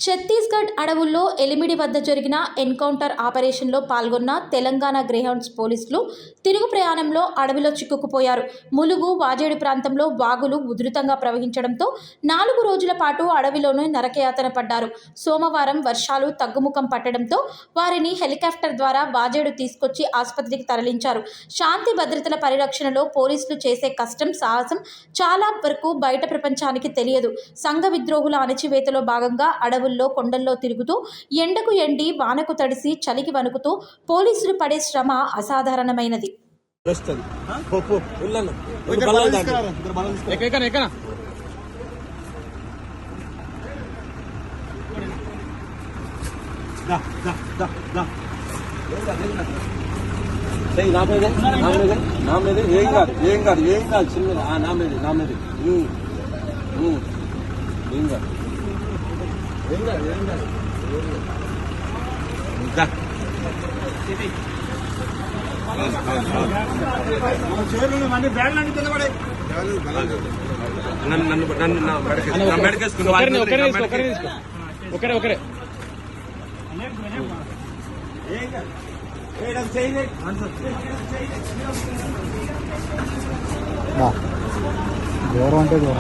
ఛత్తీస్గఢ్ అడవుల్లో ఎలిమిడి వద్ద జరిగిన ఎన్కౌంటర్ ఆపరేషన్లో పాల్గొన్న తెలంగాణ గ్రేహౌండ్స్ పోలీసులు తిరుగు ప్రయాణంలో అడవిలో చిక్కుకుపోయారు. ములుగు, వాజేడు ప్రాంతంలో వాగులు ఉధృతంగా ప్రవహించడంతో 4 రోజుల పాటు అడవిలోనే నరకయాతన పడ్డారు. సోమవారం వర్షాలు తగ్గుముఖం పట్టడంతో వారిని హెలికాప్టర్ ద్వారా వాజేడు తీసుకొచ్చి ఆసుపత్రికి తరలించారు. శాంతి భద్రతల పరిరక్షణలో పోలీసులు చేసే కష్టం, సాహసం చాలా వరకు బయట ప్రపంచానికి తెలియదు. సంఘ విద్రోహుల అణచివేతలో భాగంగా అడవుల్లో, కొండల్లో తిరుగుతూ ఎండకు ఎండి, వానకు తడిసి, చలికి వణుకుతూ పోలీసులు పడే శ్రమ అసాధారణమైనది. దూరం అంటే దూరం